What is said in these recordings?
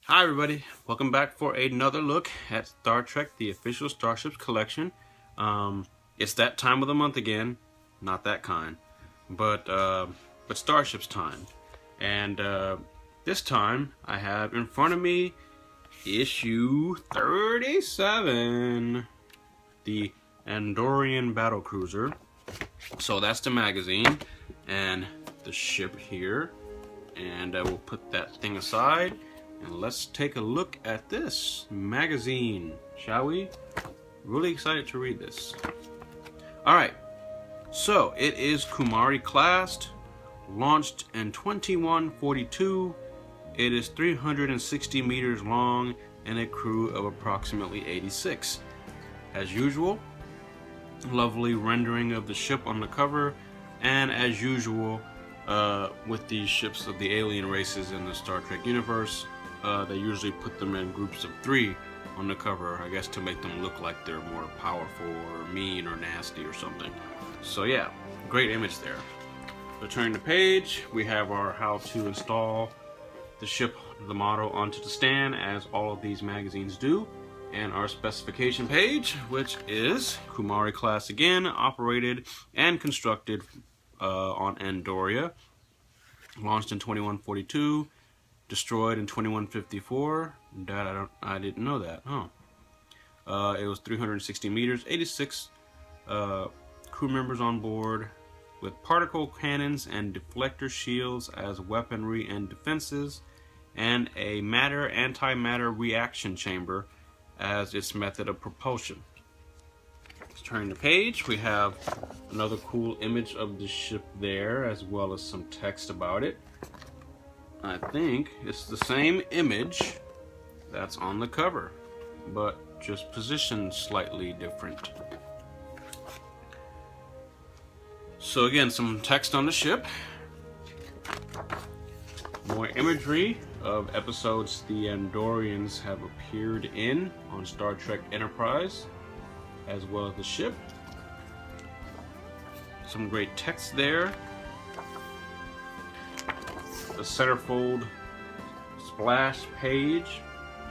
Hi everybody, welcome back for another look at Star Trek, the official Starships collection. It's that time of the month again, not that kind, but Starships time. And this time I have in front of me issue 37, the Andorian battlecruiser. So that's the magazine and the ship here, and we'll put that thing aside. And let's take a look at this magazine, shall we? Really excited to read this. Alright, so it is Kumari classed, launched in 2142. It is 360 meters long and a crew of approximately 86. As usual, lovely rendering of the ship on the cover, and as usual, with these ships of the alien races in the Star Trek universe, they usually put them in groups of 3 on the cover, I guess to make them look like they're more powerful or mean or nasty or something. So yeah, great image there. So turning the page, we have our how to install the ship, the model onto the stand, as all of these magazines do, and our specification page, which is Kumari class again, operated and constructed on Andorian, launched in 2142. Destroyed in 2154. That I didn't know that. It was 360 meters, 86 crew members on board, with particle cannons and deflector shields as weaponry and defenses, and a antimatter reaction chamber as its method of propulsion. Let's turn the page. We have another cool image of the ship there, as well as some text about it. I think it's the same image that's on the cover, but just positioned slightly different. So again, some text on the ship, more imagery of episodes the Andorians have appeared in on Star Trek Enterprise, as well as the ship. Some great text there. The centerfold splash page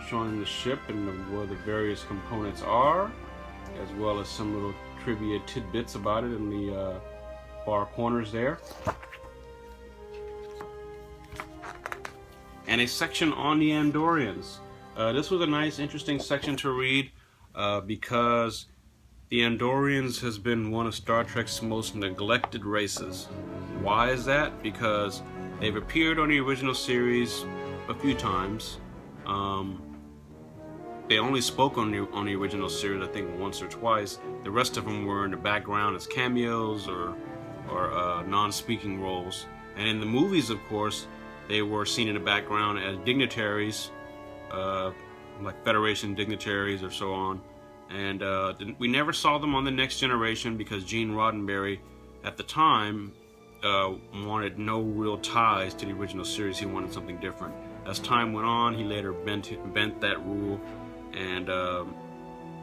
showing the ship and where the various components are, as well as some little trivia tidbits about it in the far corners there. And a section on the Andorians. This was a nice, interesting section to read because the Andorians has been one of Star Trek's most neglected races. Why is that? Because they've appeared on the original series a few times. They only spoke on the original series, I think, once or twice. The rest of them were in the background as cameos or non-speaking roles. And in the movies, of course, they were seen in the background as dignitaries, like Federation dignitaries or so on. And we never saw them on The Next Generation because Gene Roddenberry, at the time, wanted no real ties to the original series. He wanted something different. As time went on, he later bent that rule, and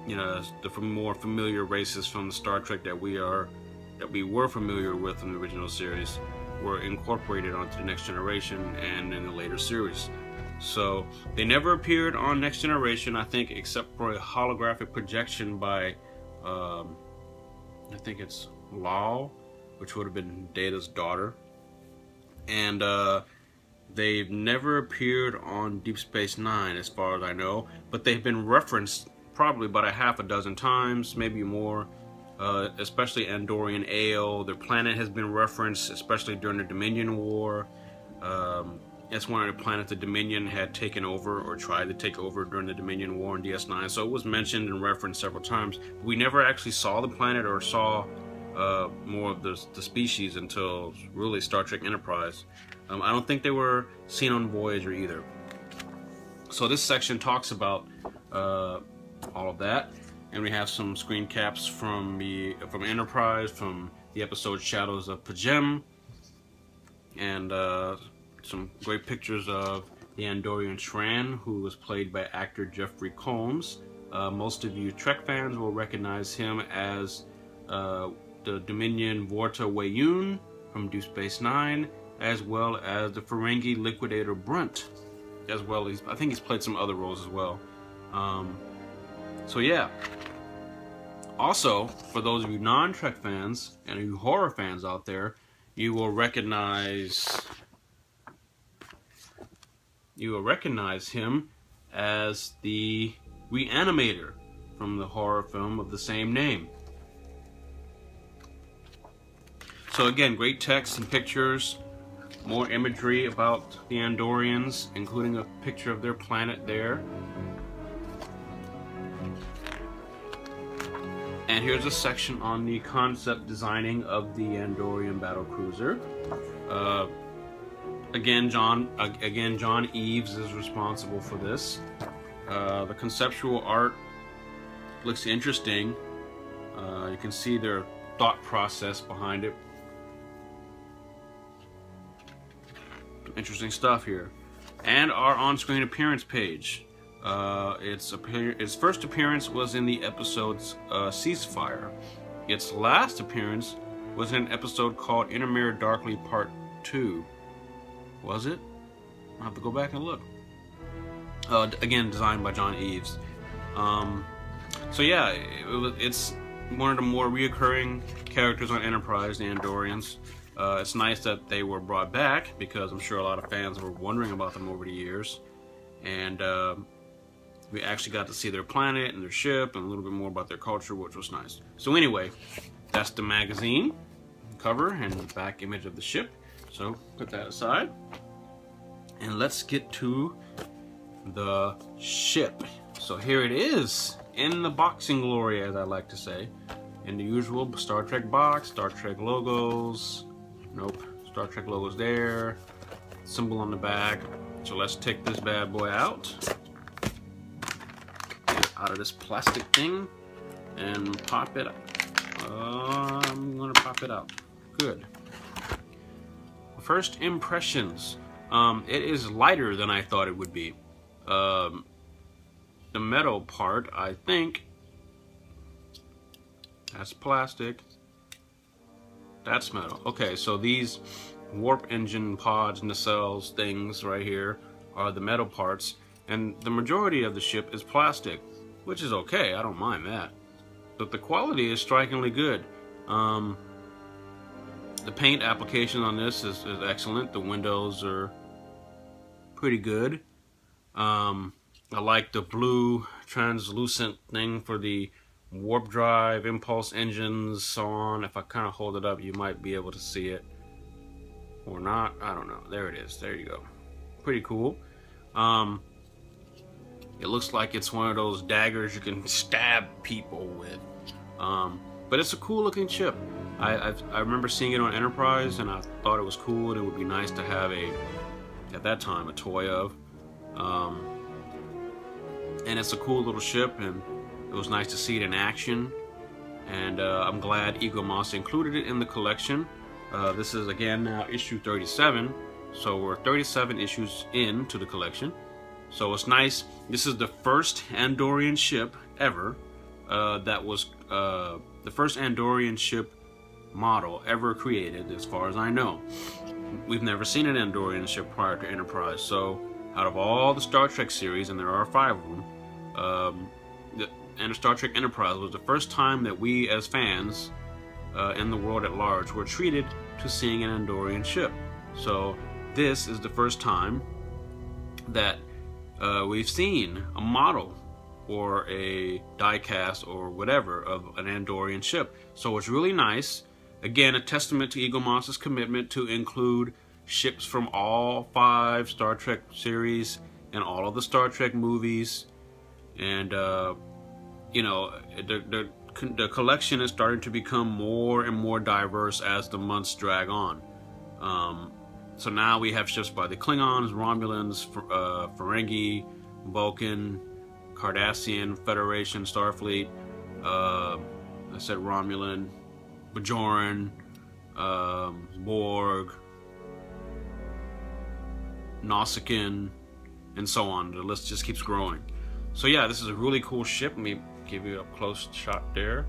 you know, the more familiar races from the Star Trek that we were familiar with in the original series were incorporated onto the Next Generation and in the later series. So they never appeared on Next Generation, I think, except for a holographic projection by I think it's Lal, which would have been Data's daughter. And they've never appeared on Deep Space Nine, as far as I know, but they've been referenced probably about a half a dozen times, maybe more, especially Andorian Ale. Their planet has been referenced, especially during the Dominion War. It's one of the planets the Dominion had taken over or tried to take over during the Dominion War in DS9, so it was mentioned and referenced several times. We never actually saw the planet or saw more of the species until really Star Trek Enterprise. I don't think they were seen on Voyager either. So this section talks about all of that, and we have some screen caps from Enterprise, from the episode Shadows of Pajem, and some great pictures of the Andorian Shran, who was played by actor Jeffrey Combs. Most of you Trek fans will recognize him as the Dominion Vorta Weyun from Deep Space Nine, as well as the Ferengi Liquidator Brunt as well. I think he's played some other roles as well. So yeah. Also, for those of you non-Trek fans and you horror fans out there, you will recognize him as the Reanimator from the horror film of the same name. So again, great text and pictures, more imagery about the Andorians, including a picture of their planet there. And here's a section on the concept designing of the Andorian battlecruiser. Again, John Eves is responsible for this. The conceptual art looks interesting. You can see their thought process behind it. Interesting stuff here. And our on-screen appearance page. Its first appearance was in the episode's Ceasefire. Its last appearance was in an episode called Intermere Darkly Part 2. Was it? I'll have to go back and look. Again, designed by John Eves. So yeah, it's one of the more reoccurring characters on Enterprise, the Andorians. It's nice that they were brought back, because I'm sure a lot of fans were wondering about them over the years. And we actually got to see their planet and their ship and a little bit more about their culture, which was nice. So anyway, that's the magazine cover and the back image of the ship. So put that aside. And let's get to the ship. So here it is, in the boxing glory, as I like to say. In the usual Star Trek box, Star Trek logos. Nope, Star Trek logos there. Symbol on the back. So let's take this bad boy out. Get out of this plastic thing and pop it up. I'm gonna pop it out. Good. First impressions. It is lighter than I thought it would be. The metal part, I think, that's plastic. That's metal. Okay, so these warp engine pods, nacelles, things right here are the metal parts, and the majority of the ship is plastic, which is okay. I don't mind that. But the quality is strikingly good. The paint application on this is excellent. The windows are pretty good. I like the blue translucent thing for the warp drive, impulse engines, so on. If I kind of hold it up, you might be able to see it. Or not, I don't know. There it is, there you go. Pretty cool. It looks like it's one of those daggers you can stab people with. But it's a cool looking ship. I remember seeing it on Enterprise, and I thought it was cool. And it would be nice to have at that time, a toy of. And it's a cool little ship, and it was nice to see it in action. And I'm glad Eaglemoss included it in the collection. This is again now issue 37, so we're 37 issues into the collection. So it's nice. This is the first Andorian ship ever. That was the first Andorian ship model ever created, as far as I know. We've never seen an Andorian ship prior to Enterprise. So out of all the Star Trek series, and there are 5 of them, and Star Trek Enterprise was the first time that we as fans in the world at large were treated to seeing an Andorian ship. So this is the first time that we've seen a model or a die-cast or whatever of an Andorian ship. So it's really nice. Again, a testament to Eaglemoss's commitment to include ships from all 5 Star Trek series and all of the Star Trek movies. And you know, the collection is starting to become more and more diverse as the months drag on. So now we have ships by the Klingons, Romulans, Ferengi, Vulcan, Cardassian, Federation, Starfleet, I said Romulan, Bajoran, Borg, Nausicaan, and so on. The list just keeps growing. So yeah, this is a really cool ship. Let me give you a close shot there.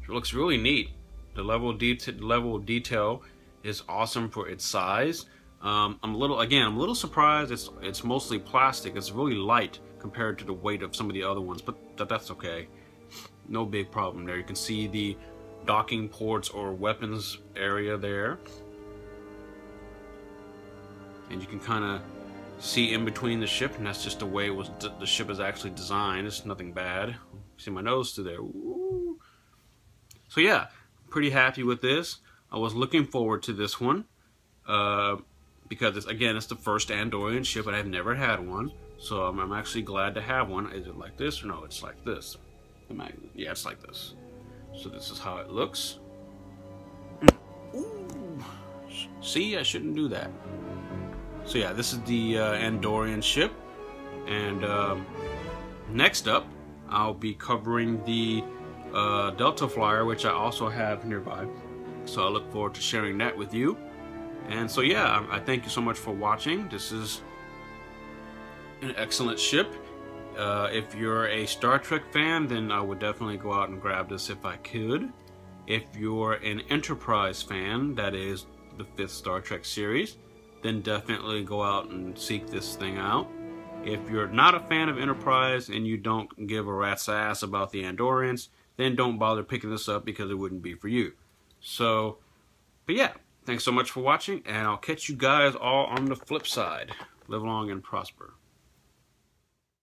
It looks really neat. The level of detail is awesome for its size. I'm a little surprised. It's mostly plastic. It's really light compared to the weight of some of the other ones, but that's okay. No big problem there. You can see the docking ports or weapons area there, and you can kind of see in between the ship, and that's just the way the ship is actually designed. It's nothing bad. See my nose through there. Ooh. So yeah, pretty happy with this. I was looking forward to this one because it's the first Andorian ship, and I've never had one. So I'm actually glad to have one. Is it like this or no? It's like this. Yeah, it's like this. So this is how it looks. Ooh. See, I shouldn't do that. So yeah, this is the Andorian ship, and next up I'll be covering the Delta Flyer, which I also have nearby. So I look forward to sharing that with you. And so yeah, I thank you so much for watching. This is an excellent ship. If you're a Star Trek fan, then I would definitely go out and grab this if I could. If you're an Enterprise fan, that is the 5th Star Trek series, then definitely go out and seek this thing out. If you're not a fan of Enterprise and you don't give a rat's ass about the Andorians, then don't bother picking this up because it wouldn't be for you. So, but yeah, thanks so much for watching, and I'll catch you guys all on the flip side. Live long and prosper.